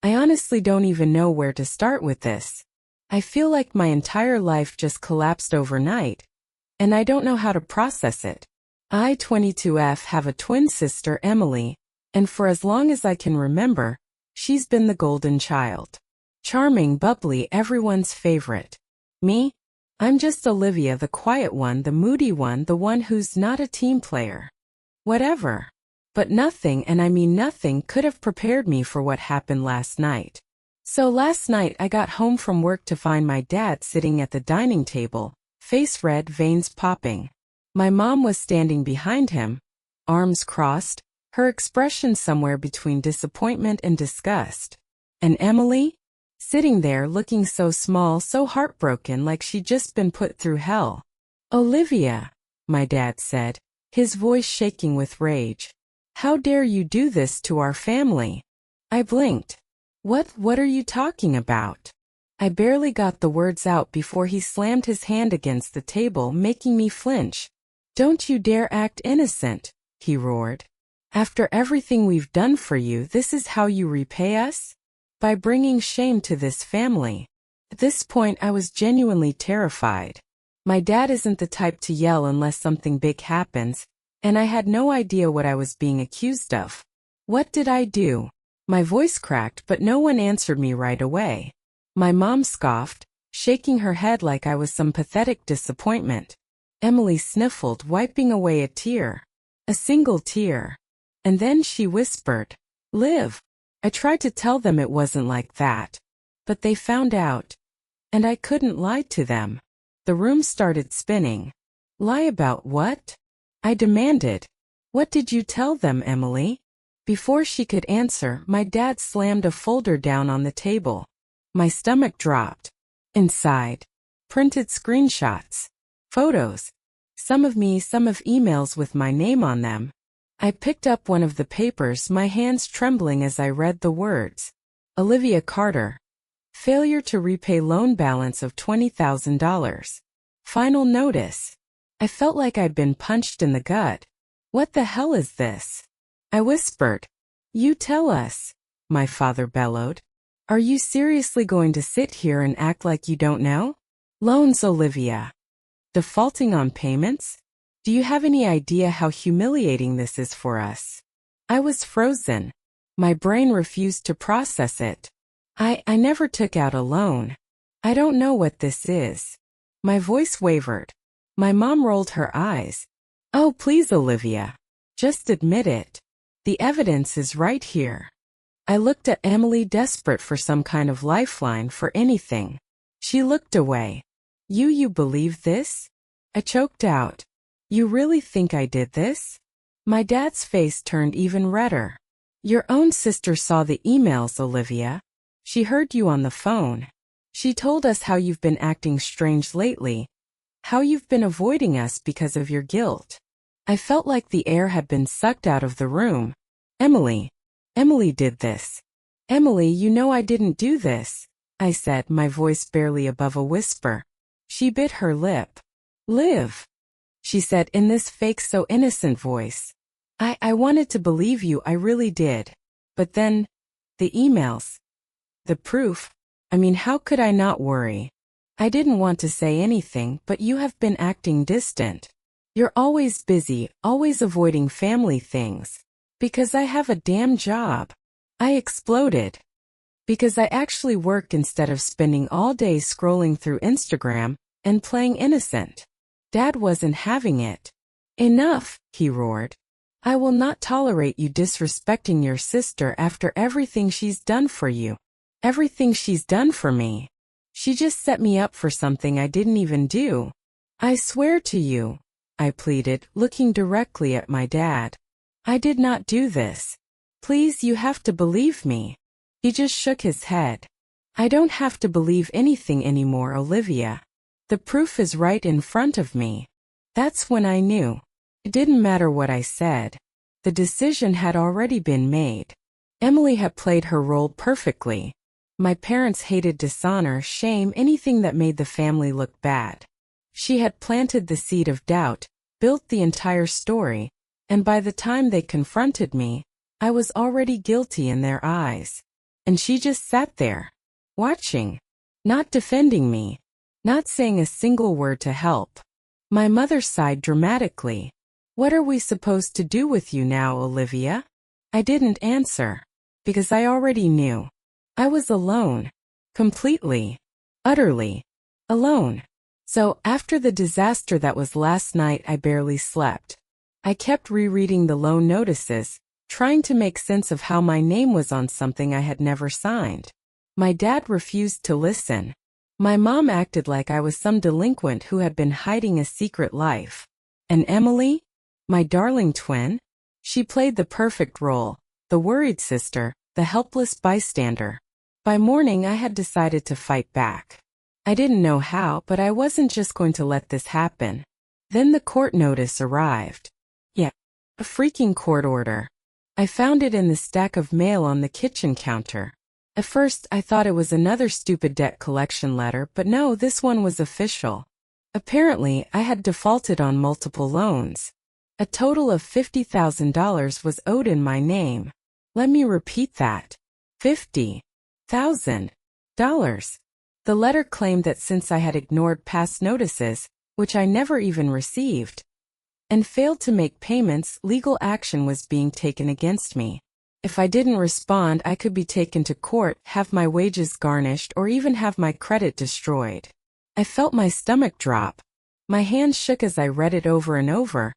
I honestly don't even know where to start with this. I feel like my entire life just collapsed overnight, and I don't know how to process it. I, 22F, have a twin sister, Emily, and for as long as I can remember, she's been the golden child. Charming, bubbly, everyone's favorite. Me? I'm just Olivia, the quiet one, the moody one, the one who's not a team player. Whatever. But nothing, and I mean nothing, could have prepared me for what happened last night. So last night I got home from work to find my dad sitting at the dining table, face red, veins popping. My mom was standing behind him, arms crossed, her expression somewhere between disappointment and disgust. And Emily? Sitting there looking so small, so heartbroken, like she'd just been put through hell. "Olivia," my dad said, his voice shaking with rage. "How dare you do this to our family?" I blinked. What are you talking about?" I barely got the words out before he slammed his hand against the table, making me flinch. "Don't you dare act innocent," he roared. "After everything we've done for you, this is how you repay us? By bringing shame to this family." At this point I was genuinely terrified. My dad isn't the type to yell unless something big happens, and I had no idea what I was being accused of. What did I do? My voice cracked, but no one answered me right away. My mom scoffed, shaking her head like I was some pathetic disappointment. Emily sniffled, wiping away a tear. A single tear. And then she whispered, "Liv." I tried to tell them it wasn't like that. But they found out. And I couldn't lie to them. The room started spinning. "Lie about what?" I demanded. "What did you tell them, Emily?" Before she could answer, my dad slammed a folder down on the table. My stomach dropped. Inside, printed screenshots. Photos. Some of me, some of emails with my name on them. I picked up one of the papers, my hands trembling as I read the words. Olivia Carter. Failure to repay loan balance of $20,000. Final notice. I felt like I'd been punched in the gut. What the hell is this? I whispered. "You tell us," my father bellowed. "Are you seriously going to sit here and act like you don't know? Loans, Olivia. Defaulting on payments? Do you have any idea how humiliating this is for us?" I was frozen. My brain refused to process it. I never took out a loan. I don't know what this is. My voice wavered. My mom rolled her eyes. "Oh, please, Olivia. Just admit it. The evidence is right here." I looked at Emily, desperate for some kind of lifeline, for anything. She looked away. You believe this?" I choked out. "You really think I did this?" My dad's face turned even redder. "Your own sister saw the emails, Olivia. She heard you on the phone. She told us how you've been acting strange lately, how you've been avoiding us because of your guilt." I felt like the air had been sucked out of the room. Emily did this. "Emily, you know I didn't do this," I said, my voice barely above a whisper. She bit her lip. "Liv," she said in this fake, so innocent voice. I wanted to believe you, I really did. But then, the emails. The proof. I mean, how could I not worry? I didn't want to say anything, but you have been acting distant. You're always busy, always avoiding family things. Because I have a damn job. I exploded. Because I actually work instead of spending all day scrolling through Instagram and playing innocent. Dad wasn't having it. "Enough," he roared. "I will not tolerate you disrespecting your sister after everything she's done for you. Everything she's done for me. She just set me up for something I didn't even do. I swear to you," I pleaded, looking directly at my dad. "I did not do this. Please, you have to believe me." He just shook his head. "I don't have to believe anything anymore, Olivia. The proof is right in front of me." That's when I knew. It didn't matter what I said. The decision had already been made. Emily had played her role perfectly. My parents hated dishonor, shame, anything that made the family look bad. She had planted the seed of doubt, built the entire story, and by the time they confronted me, I was already guilty in their eyes. And she just sat there, watching, not defending me, not saying a single word to help. My mother sighed dramatically. "What are we supposed to do with you now, Olivia?" I didn't answer, because I already knew. I was alone. Completely, utterly alone. So, after the disaster that was last night, I barely slept. I kept rereading the loan notices, trying to make sense of how my name was on something I had never signed. My dad refused to listen. My mom acted like I was some delinquent who had been hiding a secret life. And Emily, my darling twin, she played the perfect role, the worried sister, the helpless bystander. By morning, I had decided to fight back. I didn't know how, but I wasn't just going to let this happen. Then the court notice arrived. Yeah, a freaking court order. I found it in the stack of mail on the kitchen counter. At first, I thought it was another stupid debt collection letter, but no, this one was official. Apparently, I had defaulted on multiple loans. A total of $50,000 was owed in my name. Let me repeat that. $50,000. The letter claimed that since I had ignored past notices, which I never even received, and failed to make payments, legal action was being taken against me. If I didn't respond, I could be taken to court, have my wages garnished, or even have my credit destroyed. I felt my stomach drop. My hands shook as I read it over and over.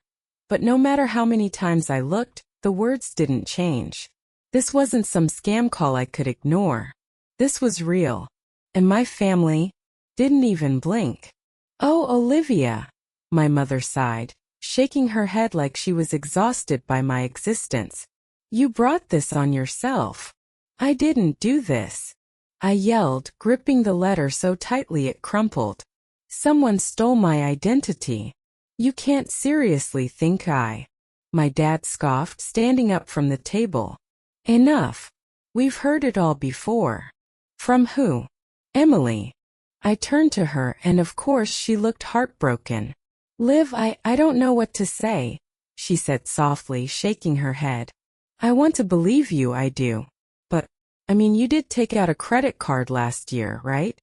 But no matter how many times I looked, the words didn't change. This wasn't some scam call I could ignore. This was real. And my family didn't even blink. "Oh, Olivia," my mother sighed, shaking her head like she was exhausted by my existence. "You brought this on yourself." "I didn't do this," I yelled, gripping the letter so tightly it crumpled. "Someone stole my identity." "You can't seriously think I..." my dad scoffed, standing up from the table. "Enough. We've heard it all before." "From who?" "Emily." I turned to her, and of course she looked heartbroken. "Liv, I don't know what to say," she said softly, shaking her head. "I want to believe you, I do. But, I mean, you did take out a credit card last year, right?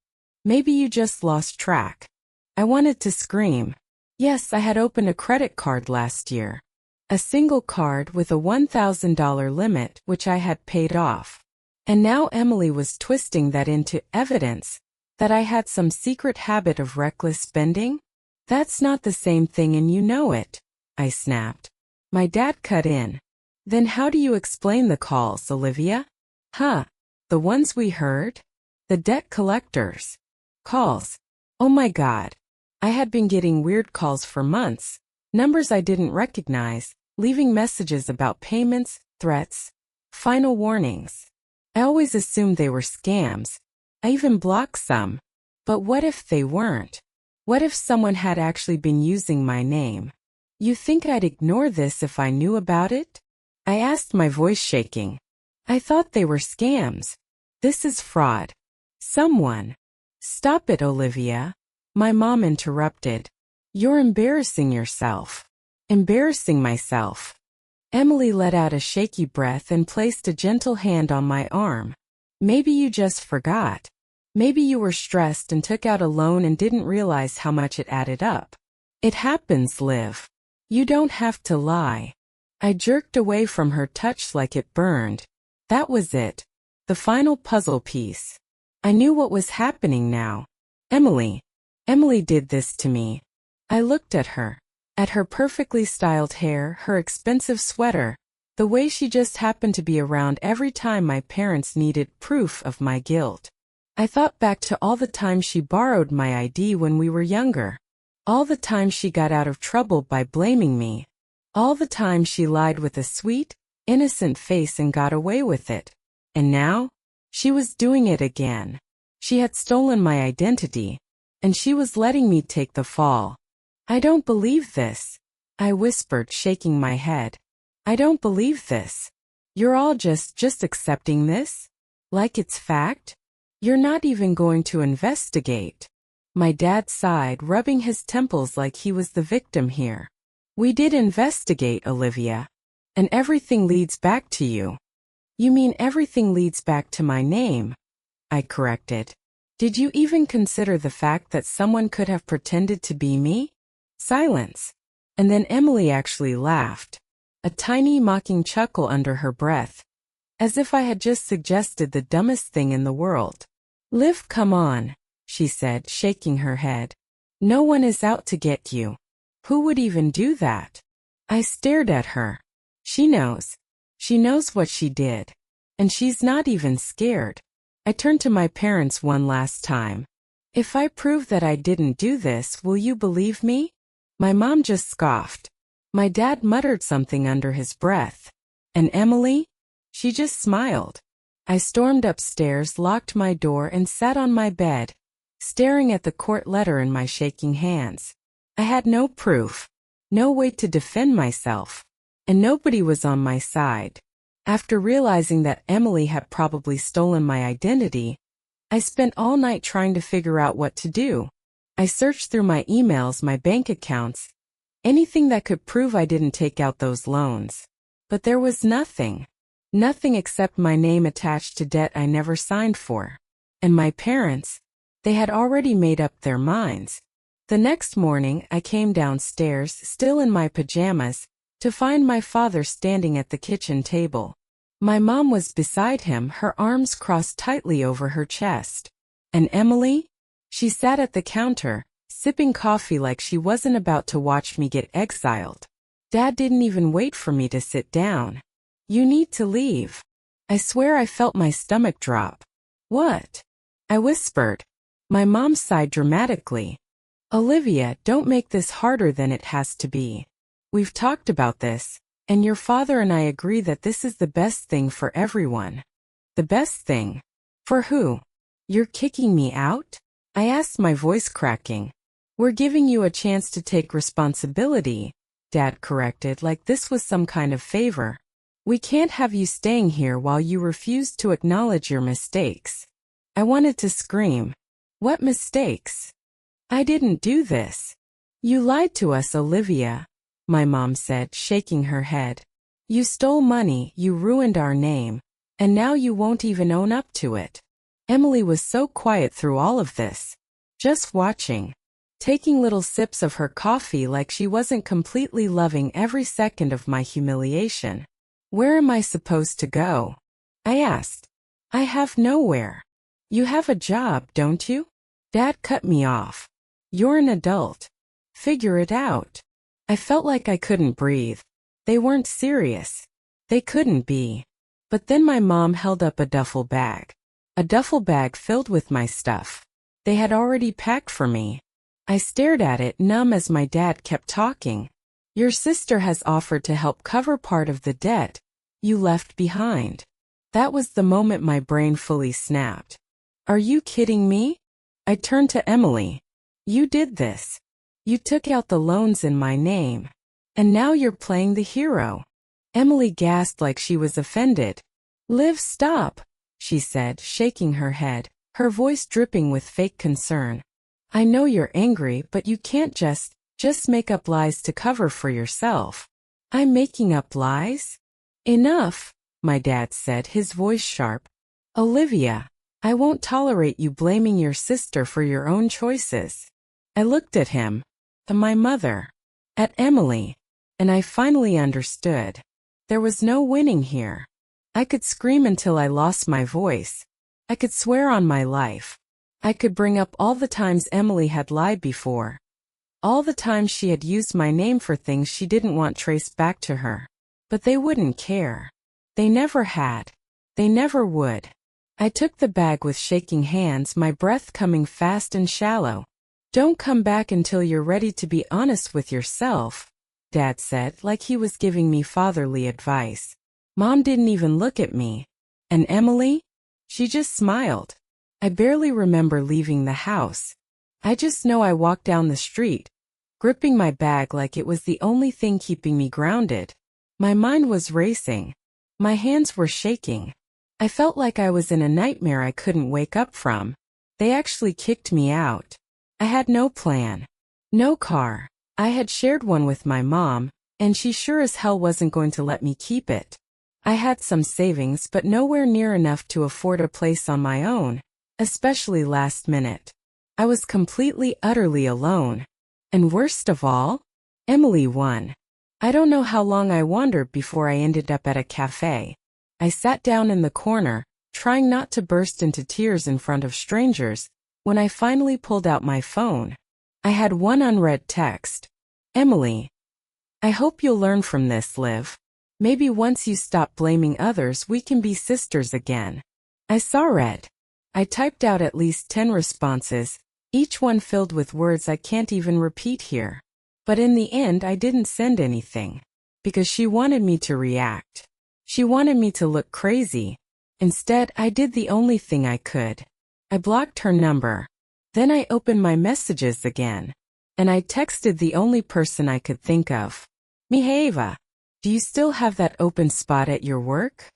Maybe you just lost track." I wanted to scream. Yes, I had opened a credit card last year. A single card with a $1,000 limit, which I had paid off. And now Emily was twisting that into evidence that I had some secret habit of reckless spending? "That's not the same thing, and you know it," I snapped. My dad cut in. "Then how do you explain the calls, Olivia?" "Huh? The ones we heard? The debt collectors' calls. Oh my God. I had been getting weird calls for months, numbers I didn't recognize, leaving messages about payments, threats, final warnings. I always assumed they were scams. I even blocked some. But what if they weren't? What if someone had actually been using my name? You think I'd ignore this if I knew about it?" I asked, my voice shaking. "I thought they were scams. This is fraud. Someone..." "Stop it, Olivia," my mom interrupted. "You're embarrassing yourself." "Embarrassing myself." Emily let out a shaky breath and placed a gentle hand on my arm. "Maybe you just forgot. Maybe you were stressed and took out a loan and didn't realize how much it added up. It happens, Liv. You don't have to lie." I jerked away from her touch like it burned. That was it. The final puzzle piece. I knew what was happening now. Emily. Emily did this to me. I looked at her perfectly styled hair, her expensive sweater, the way she just happened to be around every time my parents needed proof of my guilt. I thought back to all the times she borrowed my ID when we were younger. All the times she got out of trouble by blaming me. All the time she lied with a sweet, innocent face and got away with it. And now, she was doing it again. She had stolen my identity, and she was letting me take the fall. "I don't believe this," I whispered, shaking my head. "I don't believe this. You're all just accepting this? Like it's fact? You're not even going to investigate." My dad sighed, rubbing his temples like he was the victim here. "We did investigate, Olivia. And everything leads back to you." You mean everything leads back to my name? I corrected. Did you even consider the fact that someone could have pretended to be me? Silence. And then Emily actually laughed. A tiny mocking chuckle under her breath. As if I had just suggested the dumbest thing in the world. Liv, come on, she said, shaking her head. No one is out to get you. Who would even do that? I stared at her. She knows. She knows what she did. And she's not even scared. I turned to my parents one last time. If I prove that I didn't do this, will you believe me? My mom just scoffed. My dad muttered something under his breath. And Emily? She just smiled. I stormed upstairs, locked my door, and sat on my bed, staring at the court letter in my shaking hands. I had no proof, no way to defend myself, and nobody was on my side. After realizing that Emily had probably stolen my identity, I spent all night trying to figure out what to do. I searched through my emails, my bank accounts, anything that could prove I didn't take out those loans. But there was nothing. Nothing except my name attached to debt I never signed for. And my parents, they had already made up their minds. The next morning, I came downstairs, still in my pajamas, to find my father standing at the kitchen table. My mom was beside him, her arms crossed tightly over her chest. And Emily? She sat at the counter, sipping coffee like she wasn't about to watch me get exiled. Dad didn't even wait for me to sit down. You need to leave. I swear I felt my stomach drop. What? I whispered. My mom sighed dramatically. Olivia, don't make this harder than it has to be. We've talked about this, and your father and I agree that this is the best thing for everyone. The best thing? For who? You're kicking me out? I asked, my voice cracking. We're giving you a chance to take responsibility, Dad corrected, like this was some kind of favor. We can't have you staying here while you refuse to acknowledge your mistakes. I wanted to scream. What mistakes? I didn't do this. You lied to us, Olivia, my mom said, shaking her head. You stole money, you ruined our name, and now you won't even own up to it. Emily was so quiet through all of this, just watching, taking little sips of her coffee like she wasn't completely loving every second of my humiliation. Where am I supposed to go? I asked. I have nowhere. You have a job, don't you? Dad cut me off. You're an adult. Figure it out. I felt like I couldn't breathe. They weren't serious. They couldn't be. But then my mom held up a duffel bag. A duffel bag filled with my stuff. They had already packed for me. I stared at it, numb, as my dad kept talking. Your sister has offered to help cover part of the debt you left behind. That was the moment my brain fully snapped. Are you kidding me? I turned to Emily. You did this. You took out the loans in my name. And now you're playing the hero. Emily gasped like she was offended. Liv, stop, she said, shaking her head, her voice dripping with fake concern. I know you're angry, but you can't just make up lies to cover for yourself. I'm making up lies? Enough, my dad said, his voice sharp. Olivia, I won't tolerate you blaming your sister for your own choices. I looked at him, at my mother, at Emily, and I finally understood. There was no winning here. I could scream until I lost my voice. I could swear on my life. I could bring up all the times Emily had lied before. All the times she had used my name for things she didn't want traced back to her. But they wouldn't care. They never had. They never would. I took the bag with shaking hands, my breath coming fast and shallow. Don't come back until you're ready to be honest with yourself, Dad said, like he was giving me fatherly advice. Mom didn't even look at me. And Emily? She just smiled. I barely remember leaving the house. I just know I walked down the street, gripping my bag like it was the only thing keeping me grounded. My mind was racing. My hands were shaking. I felt like I was in a nightmare I couldn't wake up from. They actually kicked me out. I had no plan. No car. I had shared one with my mom, and she sure as hell wasn't going to let me keep it. I had some savings but nowhere near enough to afford a place on my own, especially last minute. I was completely, utterly alone. And worst of all, Emily won. I don't know how long I wandered before I ended up at a cafe. I sat down in the corner, trying not to burst into tears in front of strangers, when I finally pulled out my phone. I had one unread text. Emily. I hope you'll learn from this, Liv. Maybe once you stop blaming others we can be sisters again. I saw red. I typed out at least 10 responses, each one filled with words I can't even repeat here. But in the end I didn't send anything. Because she wanted me to react. She wanted me to look crazy. Instead, I did the only thing I could. I blocked her number. Then I opened my messages again. And I texted the only person I could think of. Mihaiva. Do you still have that open spot at your work?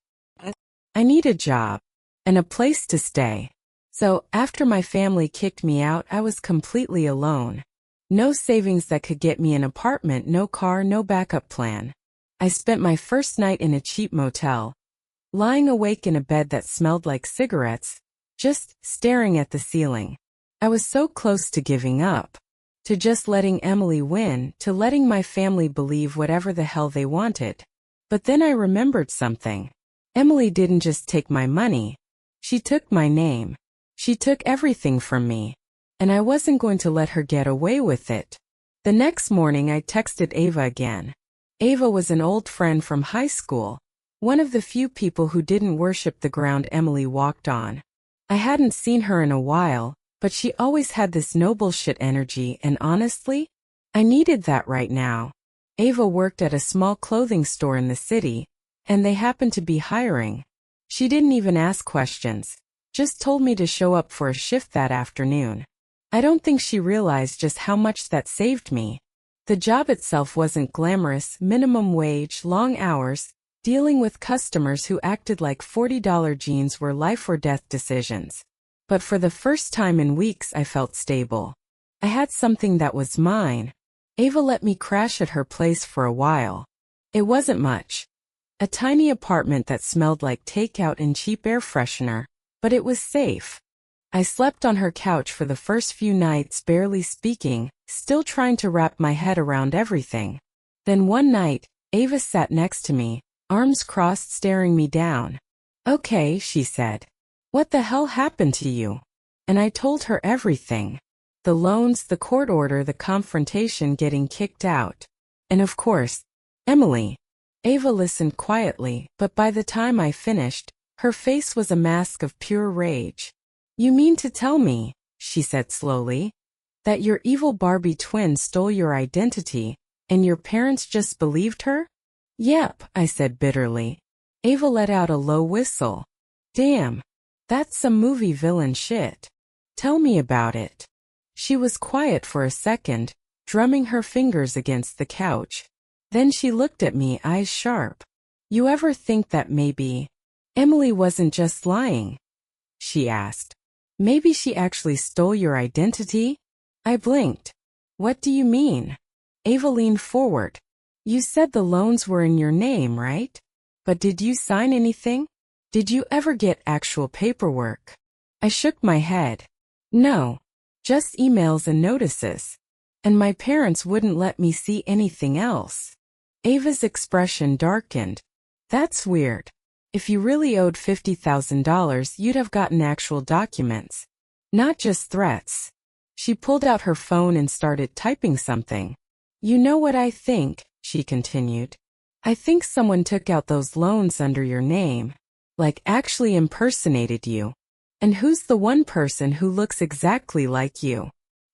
I need a job. And a place to stay. So, after my family kicked me out, I was completely alone. No savings that could get me an apartment, no car, no backup plan. I spent my first night in a cheap motel, lying awake in a bed that smelled like cigarettes, just staring at the ceiling. I was so close to giving up. To just letting Emily win, to letting my family believe whatever the hell they wanted. But then I remembered something. Emily didn't just take my money. She took my name. She took everything from me. And I wasn't going to let her get away with it. The next morning I texted Ava again. Ava was an old friend from high school. One of the few people who didn't worship the ground Emily walked on. I hadn't seen her in a while, but she always had this noble shit energy and honestly, I needed that right now. Ava worked at a small clothing store in the city, and they happened to be hiring. She didn't even ask questions, just told me to show up for a shift that afternoon. I don't think she realized just how much that saved me. The job itself wasn't glamorous, minimum wage, long hours, dealing with customers who acted like $40 jeans were life or death decisions. But for the first time in weeks I felt stable. I had something that was mine. Ava let me crash at her place for a while. It wasn't much. A tiny apartment that smelled like takeout and cheap air freshener, but it was safe. I slept on her couch for the first few nights, barely speaking, still trying to wrap my head around everything. Then one night, Ava sat next to me, arms crossed, staring me down. Okay, she said. What the hell happened to you? And I told her everything. The loans, the court order, the confrontation, getting kicked out. And of course, Emily. Ava listened quietly, but by the time I finished, her face was a mask of pure rage. You mean to tell me, she said slowly, that your evil Barbie twin stole your identity, and your parents just believed her? Yep, I said bitterly. Ava let out a low whistle. Damn. That's some movie villain shit. Tell me about it. She was quiet for a second, drumming her fingers against the couch. Then she looked at me, eyes sharp. You ever think that maybe Emily wasn't just lying? She asked. Maybe she actually stole your identity? I blinked. What do you mean? Ava leaned forward. You said the loans were in your name, right? But did you sign anything? Did you ever get actual paperwork? I shook my head. No. Just emails and notices. And my parents wouldn't let me see anything else. Ava's expression darkened. That's weird. If you really owed $50,000, you'd have gotten actual documents. Not just threats. She pulled out her phone and started typing something. You know what I think, she continued. I think someone took out those loans under your name. Like actually impersonated you. And who's the one person who looks exactly like you?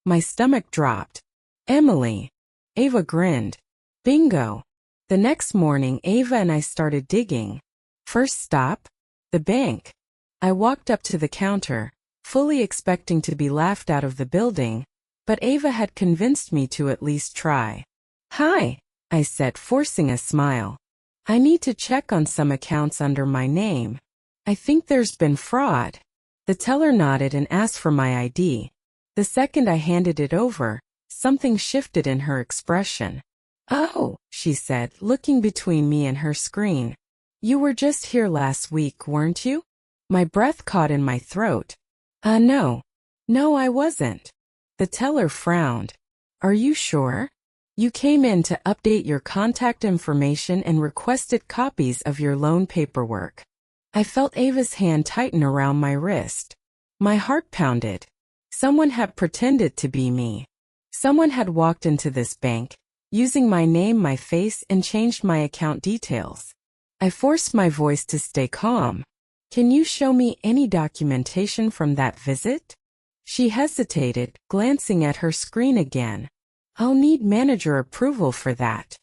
My stomach dropped. Emily. Ava grinned. Bingo. The next morning, Ava and I started digging. First stop? The bank. I walked up to the counter, fully expecting to be laughed out of the building, but Ava had convinced me to at least try. Hi, I said, forcing a smile. I need to check on some accounts under my name. I think there's been fraud. The teller nodded and asked for my ID. The second I handed it over, something shifted in her expression. Oh, she said, looking between me and her screen. You were just here last week, weren't you? My breath caught in my throat. No. No, I wasn't. The teller frowned. Are you sure? You came in to update your contact information and requested copies of your loan paperwork. I felt Ava's hand tighten around my wrist. My heart pounded. Someone had pretended to be me. Someone had walked into this bank, using my name, my face, and changed my account details. I forced my voice to stay calm. Can you show me any documentation from that visit? She hesitated, glancing at her screen again. I'll need manager approval for that.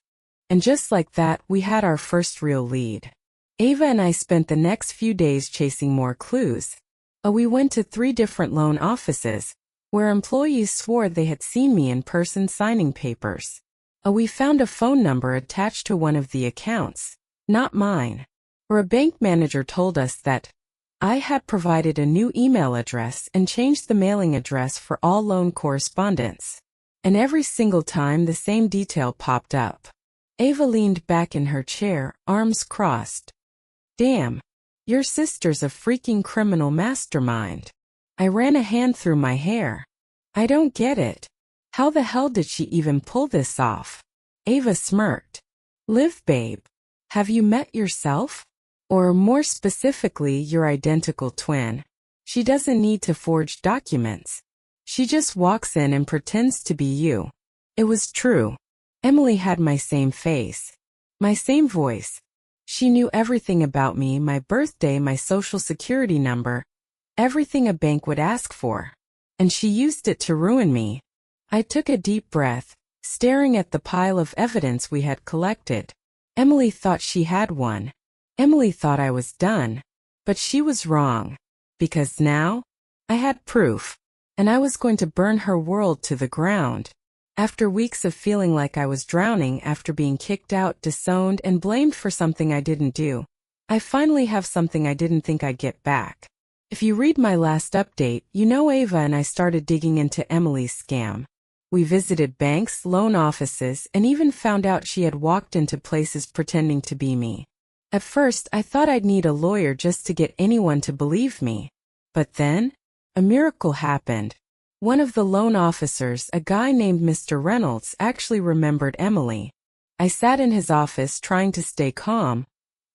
And just like that, we had our first real lead. Ava and I spent the next few days chasing more clues. We went to 3 different loan offices, where employees swore they had seen me in person signing papers. We found a phone number attached to one of the accounts, not mine. Or a bank manager told us that I had provided a new email address and changed the mailing address for all loan correspondence. And every single time the same detail popped up. Ava leaned back in her chair, arms crossed. Damn, your sister's a freaking criminal mastermind. I ran a hand through my hair. I don't get it. How the hell did she even pull this off? Ava smirked. Liv, babe. Have you met yourself? Or more specifically, your identical twin? She doesn't need to forge documents. She just walks in and pretends to be you. It was true. Emily had my same face. My same voice. She knew everything about me, my birthday, my social security number, everything a bank would ask for. And she used it to ruin me. I took a deep breath, staring at the pile of evidence we had collected. Emily thought she had one. Emily thought I was done. But she was wrong. Because now, I had proof. And I was going to burn her world to the ground. After weeks of feeling like I was drowning after being kicked out, disowned, and blamed for something I didn't do, I finally have something I didn't think I'd get back. If you read my last update, you know Ava and I started digging into Emily's scam. We visited banks, loan offices, and even found out she had walked into places pretending to be me. At first, I thought I'd need a lawyer just to get anyone to believe me. But then, a miracle happened. One of the loan officers, a guy named Mr. Reynolds, actually remembered Emily. I sat in his office trying to stay calm,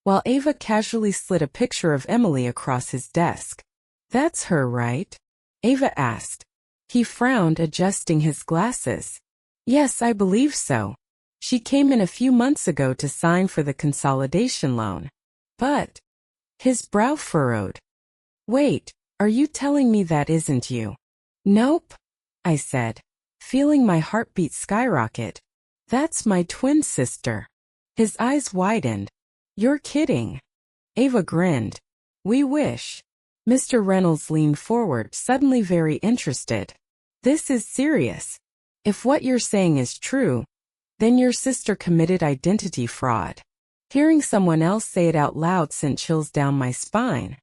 while Ava casually slid a picture of Emily across his desk. That's her, right? Ava asked. He frowned, adjusting his glasses. Yes, I believe so. She came in a few months ago to sign for the consolidation loan. But his brow furrowed. Wait, are you telling me that isn't you? Nope, I said, feeling my heartbeat skyrocket. That's my twin sister. His eyes widened. You're kidding. Ava grinned. We wish. Mr. Reynolds leaned forward, suddenly very interested. This is serious. If what you're saying is true, then your sister committed identity fraud. Hearing someone else say it out loud sent chills down my spine.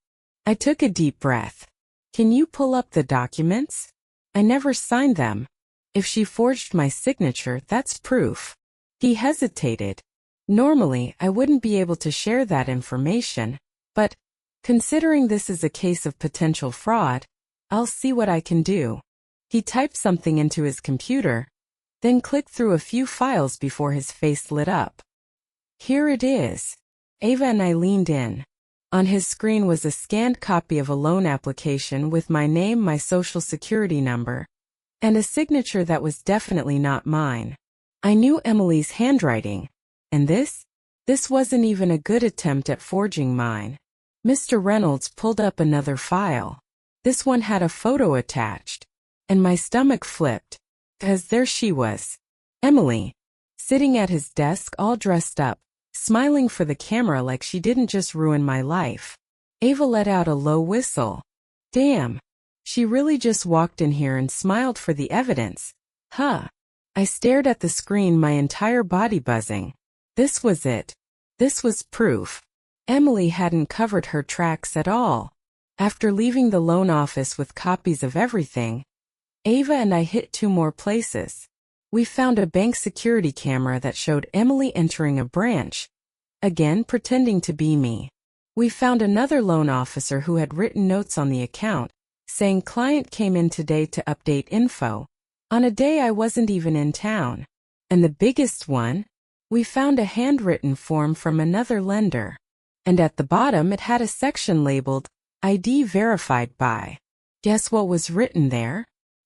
I took a deep breath. Can you pull up the documents? I never signed them. If she forged my signature, that's proof. He hesitated. Normally, I wouldn't be able to share that information, but considering this is a case of potential fraud, I'll see what I can do. He typed something into his computer, then clicked through a few files before his face lit up. Here it is. Ava and I leaned in. On his screen was a scanned copy of a loan application with my name, my social security number, and a signature that was definitely not mine. I knew Emily's handwriting, and this wasn't even a good attempt at forging mine. Mr. Reynolds pulled up another file. This one had a photo attached, and my stomach flipped, 'cause there she was, Emily, sitting at his desk all dressed up, smiling for the camera like she didn't just ruin my life. Ava let out a low whistle. Damn, she really just walked in here and smiled for the evidence. Huh. I stared at the screen, my entire body buzzing. This was it. This was proof. Emily hadn't covered her tracks at all. After leaving the loan office with copies of everything, Ava and I hit 2 more places. We found a bank security camera that showed Emily entering a branch, again pretending to be me. We found another loan officer who had written notes on the account, saying client came in today to update info, on a day I wasn't even in town. And the biggest one? We found a handwritten form from another lender. And at the bottom it had a section labeled, ID verified by. Guess what was written there?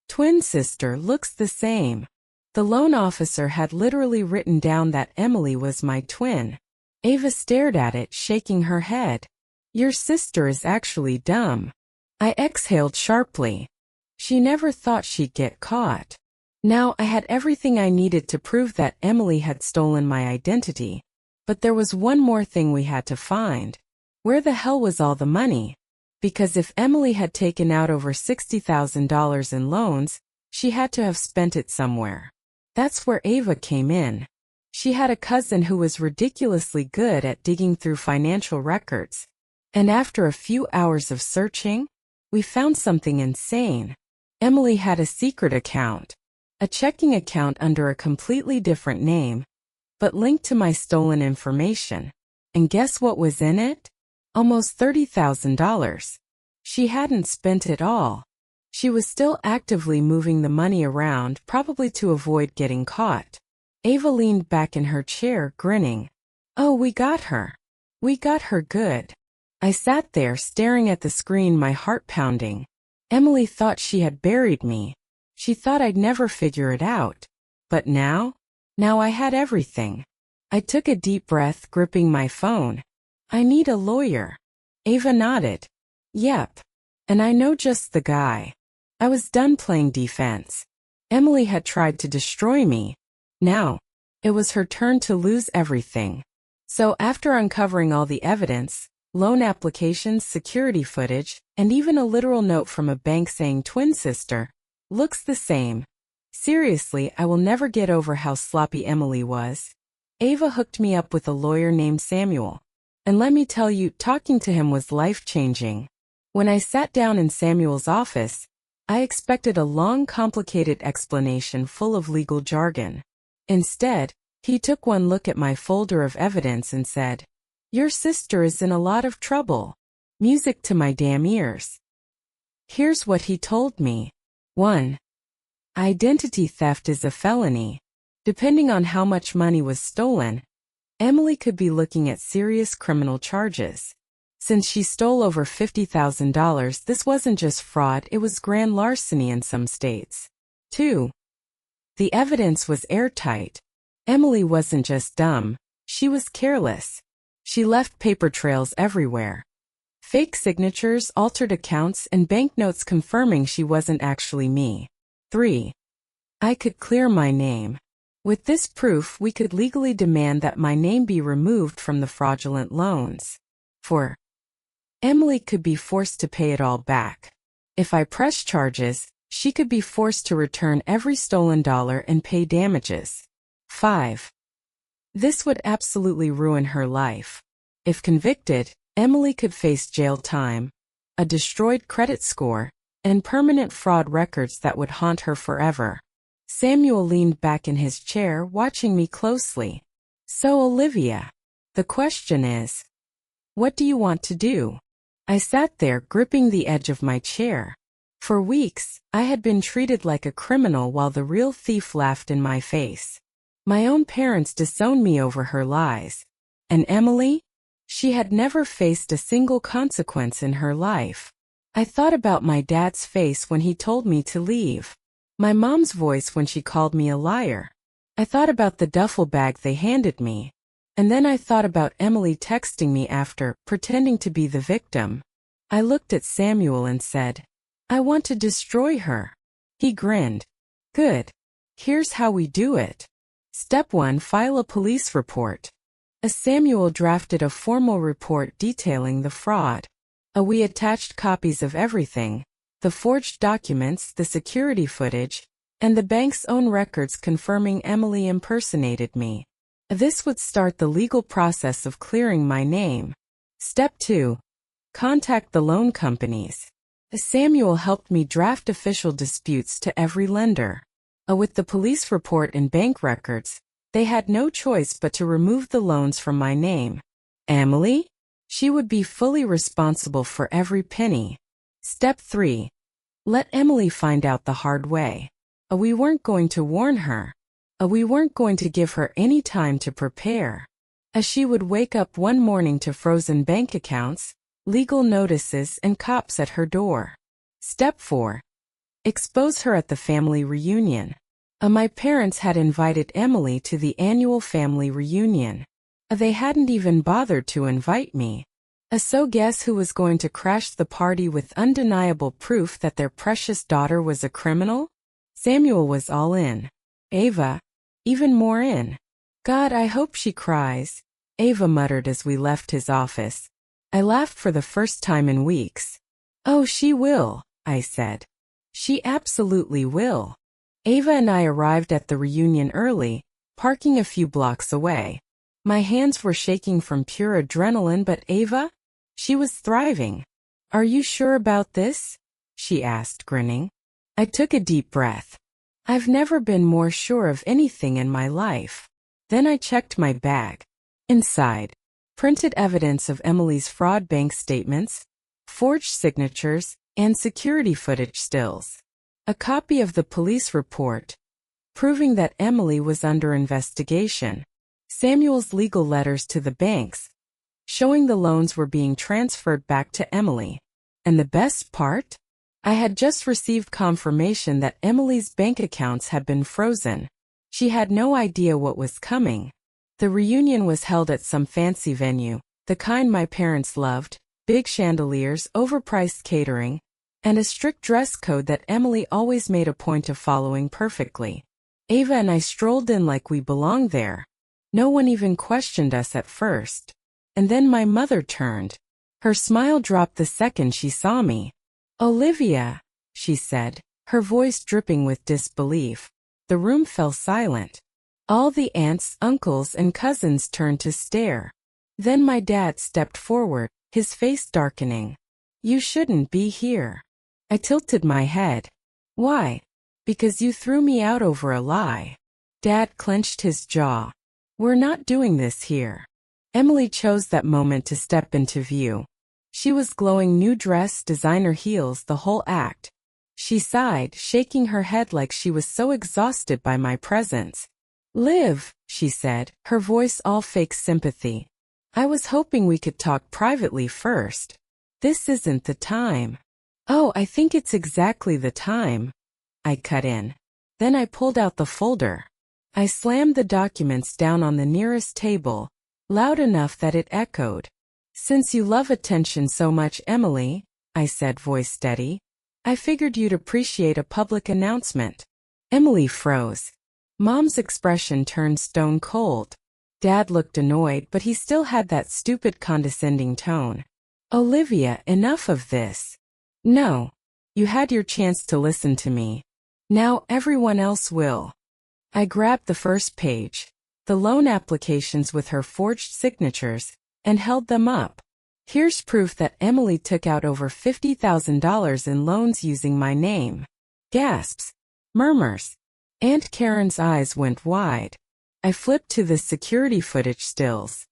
Twin sister looks the same. The loan officer had literally written down that Emily was my twin. Ava stared at it, shaking her head. Your sister is actually dumb. I exhaled sharply. She never thought she'd get caught. Now I had everything I needed to prove that Emily had stolen my identity. But there was one more thing we had to find. Where the hell was all the money? Because if Emily had taken out over $60,000 in loans, she had to have spent it somewhere. That's where Ava came in. She had a cousin who was ridiculously good at digging through financial records. And after a few hours of searching, we found something insane. Emily had a secret account. A checking account under a completely different name, but linked to my stolen information. And guess what was in it? Almost $30,000. She hadn't spent it all. She was still actively moving the money around, probably to avoid getting caught. Ava leaned back in her chair, grinning. Oh, we got her. We got her good. I sat there staring at the screen, my heart pounding. Emily thought she had buried me. She thought I'd never figure it out. But now I had everything. I took a deep breath, gripping my phone. I need a lawyer. Ava nodded. Yep. And I know just the guy. I was done playing defense. Emily had tried to destroy me. Now, it was her turn to lose everything. So after uncovering all the evidence, loan applications, security footage, and even a literal note from a bank saying twin sister, looks the same. Seriously, I will never get over how sloppy Emily was. Ava hooked me up with a lawyer named Samuel. And let me tell you, talking to him was life-changing. When I sat down in Samuel's office, I expected a long, complicated explanation full of legal jargon. Instead, he took one look at my folder of evidence and said, Your sister is in a lot of trouble. Music to my damn ears. Here's what he told me. 1. Identity theft is a felony. Depending on how much money was stolen, Emily could be looking at serious criminal charges. Since she stole over $50,000, this wasn't just fraud, it was grand larceny in some states. 2. The evidence was airtight. Emily wasn't just dumb, she was careless. She left paper trails everywhere. Fake signatures, altered accounts, and banknotes confirming she wasn't actually me. 3. I could clear my name. With this proof, we could legally demand that my name be removed from the fraudulent loans. 4. Emily could be forced to pay it all back. If I press charges, she could be forced to return every stolen dollar and pay damages. 5. This would absolutely ruin her life. If convicted, Emily could face jail time, a destroyed credit score, and permanent fraud records that would haunt her forever. Samuel leaned back in his chair, watching me closely. So, Olivia, the question is, what do you want to do? I sat there, gripping the edge of my chair. For weeks, I had been treated like a criminal while the real thief laughed in my face. My own parents disowned me over her lies. And Emily? She had never faced a single consequence in her life. I thought about my dad's face when he told me to leave. My mom's voice when she called me a liar. I thought about the duffel bag they handed me. And then I thought about Emily texting me after, pretending to be the victim. I looked at Samuel and said, I want to destroy her. He grinned. Good. Here's how we do it. Step 1. File a police report. Samuel drafted a formal report detailing the fraud. We attached copies of everything. The forged documents, the security footage, and the bank's own records confirming Emily impersonated me. This would start the legal process of clearing my name. Step 2. Contact the loan companies. Samuel helped me draft official disputes to every lender. With the police report and bank records, They had no choice but to remove the loans from my name. Emily? She would be fully responsible for every penny. Step 3. Let Emily find out the hard way. We weren't going to warn her. We weren't going to give her any time to prepare. She would wake up one morning to frozen bank accounts, legal notices, and cops at her door. Step 4. Expose her at the family reunion. My parents had invited Emily to the annual family reunion. They hadn't even bothered to invite me. So guess who was going to crash the party with undeniable proof that their precious daughter was a criminal? Samuel was all in. Ava, even more in. God, I hope she cries, Ava muttered as we left his office. I laughed for the first time in weeks. Oh, she will, I said. She absolutely will. Ava and I arrived at the reunion early, parking a few blocks away. My hands were shaking from pure adrenaline, but Ava? She was thriving. Are you sure about this? She asked, grinning. I took a deep breath. I've never been more sure of anything in my life. Then I checked my bag. Inside, printed evidence of Emily's fraud bank statements, forged signatures, and security footage stills. A copy of the police report, proving that Emily was under investigation. Samuel's legal letters to the banks, showing the loans were being transferred back to Emily. And the best part? I had just received confirmation that Emily's bank accounts had been frozen. She had no idea what was coming. The reunion was held at some fancy venue, the kind my parents loved, big chandeliers, overpriced catering, and a strict dress code that Emily always made a point of following perfectly. Ava and I strolled in like we belonged there. No one even questioned us at first. And then my mother turned. Her smile dropped the second she saw me. Olivia, she said, her voice dripping with disbelief. The room fell silent. All the aunts, uncles, and cousins turned to stare. Then my dad stepped forward, his face darkening. You shouldn't be here. I tilted my head. Why? Because you threw me out over a lie. Dad clenched his jaw. We're not doing this here. Emily chose that moment to step into view. She was glowing, new dress, designer heels, the whole act. She sighed, shaking her head like she was so exhausted by my presence. Liv, she said, her voice all fake sympathy. I was hoping we could talk privately first. This isn't the time. Oh, I think it's exactly the time. I cut in. Then I pulled out the folder. I slammed the documents down on the nearest table, loud enough that it echoed. Since you love attention so much, Emily, I said, voice steady, I figured you'd appreciate a public announcement. Emily froze. Mom's expression turned stone cold. Dad looked annoyed, but he still had that stupid condescending tone. Olivia, enough of this. No. You had your chance to listen to me. Now everyone else will. I grabbed the first page, the loan applications with her forged signatures, and held them up. Here's proof that Emily took out over $50,000 in loans using my name. Gasps. Murmurs. Aunt Karen's eyes went wide. I flipped to the security footage stills.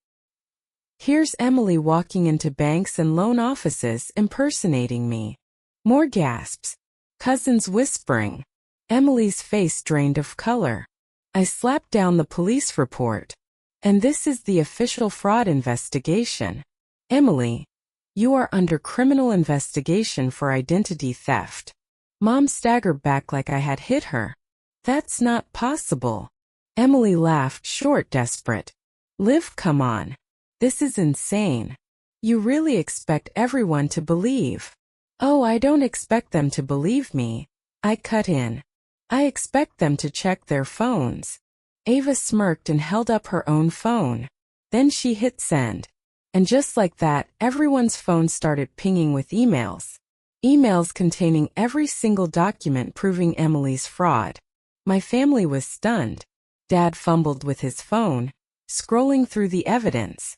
Here's Emily walking into banks and loan offices impersonating me. More gasps. Cousins whispering. Emily's face drained of color. I slapped down the police report. And this is the official fraud investigation. Emily, you are under criminal investigation for identity theft. Mom staggered back like I had hit her. That's not possible. Emily laughed, short, desperate. Liv, come on. This is insane. You really expect everyone to believe. Oh, I don't expect them to believe me. I cut in. I expect them to check their phones. Ava smirked and held up her own phone. Then she hit send. And just like that, everyone's phone started pinging with emails. Emails containing every single document proving Emily's fraud. My family was stunned. Dad fumbled with his phone, scrolling through the evidence.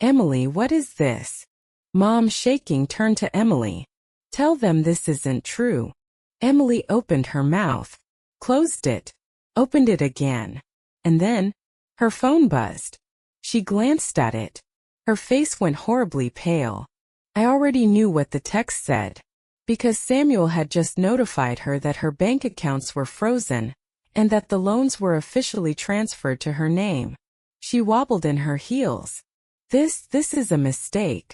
Emily, what is this? Mom, shaking, turned to Emily. Tell them this isn't true. Emily opened her mouth, closed it, opened it again. And then, Her phone buzzed. She glanced at it. Her face went horribly pale. I already knew what the text said, because Samuel had just notified her that her bank accounts were frozen, and that the loans were officially transferred to her name. She wobbled in her heels. This is a mistake.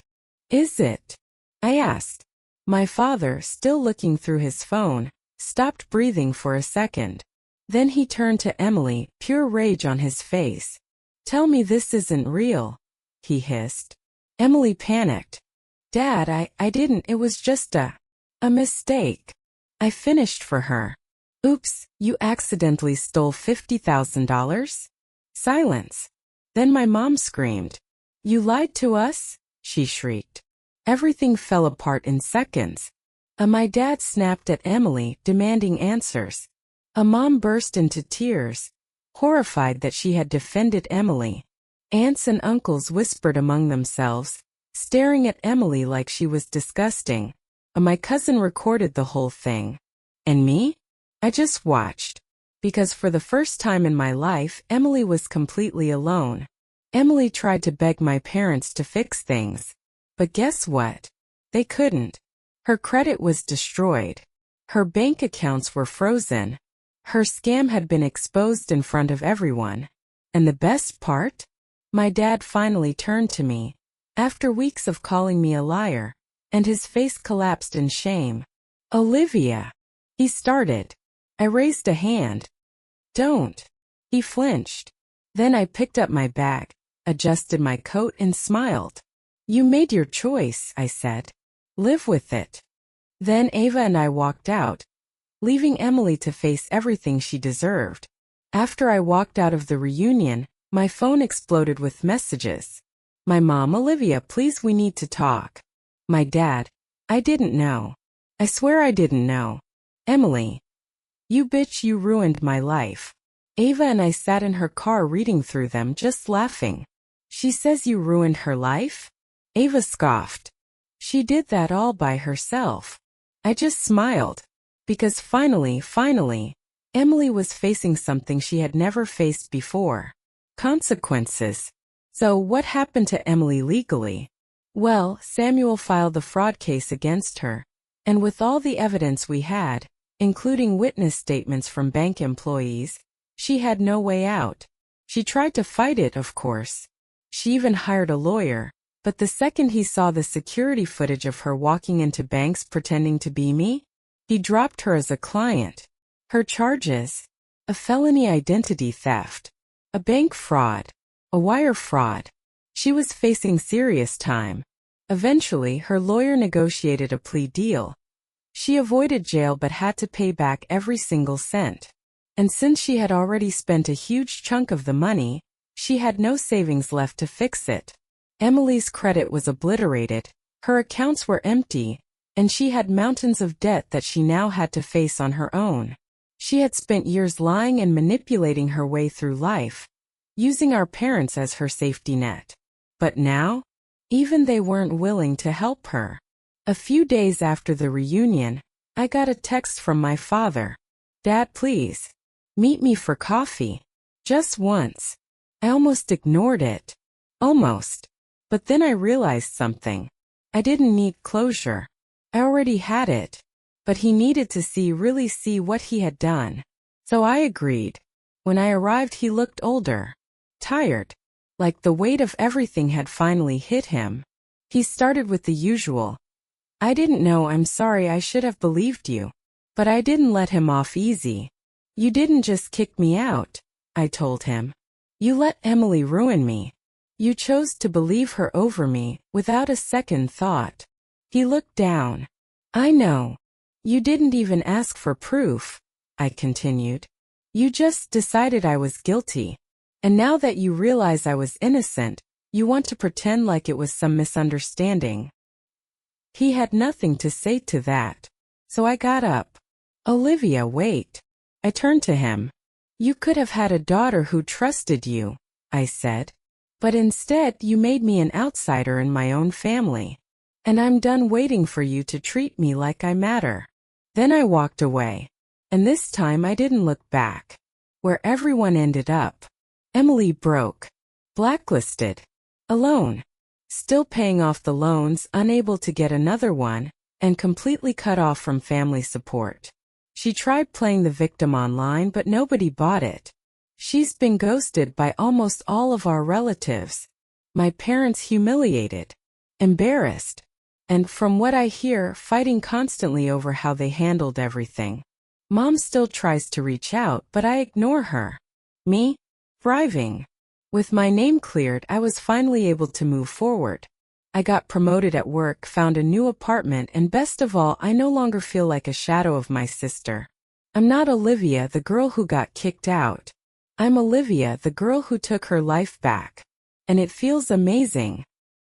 Is it? I asked. My father, still looking through his phone, stopped breathing for a second. Then he turned to Emily, pure rage on his face. Tell me this isn't real, he hissed. Emily panicked. Dad, I didn't, it was just a mistake. I finished for her. Oops, you accidentally stole $50,000? Silence. Then my mom screamed. You lied to us? She shrieked. Everything fell apart in seconds. My dad snapped at Emily, demanding answers. Mom burst into tears, horrified that she had defended Emily. Aunts and uncles whispered among themselves, staring at Emily like she was disgusting. My cousin recorded the whole thing. And me? I just watched. Because for the first time in my life, Emily was completely alone. Emily tried to beg my parents to fix things. But guess what? They couldn't. Her credit was destroyed. Her bank accounts were frozen. Her scam had been exposed in front of everyone. And the best part? My dad finally turned to me, after weeks of calling me a liar, and his face collapsed in shame. Olivia, he started. I raised a hand. Don't. He flinched. Then I picked up my bag, adjusted my coat and smiled. You made your choice, I said. Live with it. Then Ava and I walked out, leaving Emily to face everything she deserved. After I walked out of the reunion, my phone exploded with messages. My mom, Olivia, please, we need to talk. My dad, I didn't know. I swear I didn't know. Emily, you bitch, you ruined my life. Ava and I sat in her car reading through them, just laughing. She says you ruined her life? Ava scoffed. She did that all by herself. I just smiled. Because finally, Emily was facing something she had never faced before. Consequences. So what happened to Emily legally? Well, Samuel filed the fraud case against her. And with all the evidence we had, including witness statements from bank employees, she had no way out. She tried to fight it, of course. She even hired a lawyer. But the second he saw the security footage of her walking into banks pretending to be me, he dropped her as a client. Her charges: a felony identity theft, a bank fraud, a wire fraud. She was facing serious time. Eventually, her lawyer negotiated a plea deal. She avoided jail but had to pay back every single cent. And since she had already spent a huge chunk of the money, she had no savings left to fix it. Emily's credit was obliterated, her accounts were empty, and she had mountains of debt that she now had to face on her own. She had spent years lying and manipulating her way through life, using our parents as her safety net. But now, even they weren't willing to help her. A few days after the reunion, I got a text from my father. Dad, please, meet me for coffee. Just once. I almost ignored it. Almost. But then I realized something. I didn't need closure. I already had it. But he needed to really see what he had done. So I agreed. When I arrived, he looked older. Tired. Like the weight of everything had finally hit him. He started with the usual. I didn't know, I'm sorry, I should have believed you. But I didn't let him off easy. You didn't just kick me out, I told him. You let Emily ruin me. You chose to believe her over me, without a second thought. He looked down. I know. You didn't even ask for proof, I continued. You just decided I was guilty. And now that you realize I was innocent, you want to pretend like it was some misunderstanding. He had nothing to say to that. So I got up. Olivia, wait. I turned to him. You could have had a daughter who trusted you, I said. But instead, you made me an outsider in my own family. And I'm done waiting for you to treat me like I matter. Then I walked away. And this time I didn't look back. Where everyone ended up, Emily broke. Blacklisted. Alone. Still paying off the loans, unable to get another one, and completely cut off from family support. She tried playing the victim online, but nobody bought it. She's been ghosted by almost all of our relatives. My parents humiliated, embarrassed, and from what I hear, fighting constantly over how they handled everything. Mom still tries to reach out, but I ignore her. Me? Thriving. With my name cleared, I was finally able to move forward. I got promoted at work, found a new apartment, and best of all, I no longer feel like a shadow of my sister. I'm not Olivia, the girl who got kicked out. I'm Olivia, the girl who took her life back. And it feels amazing.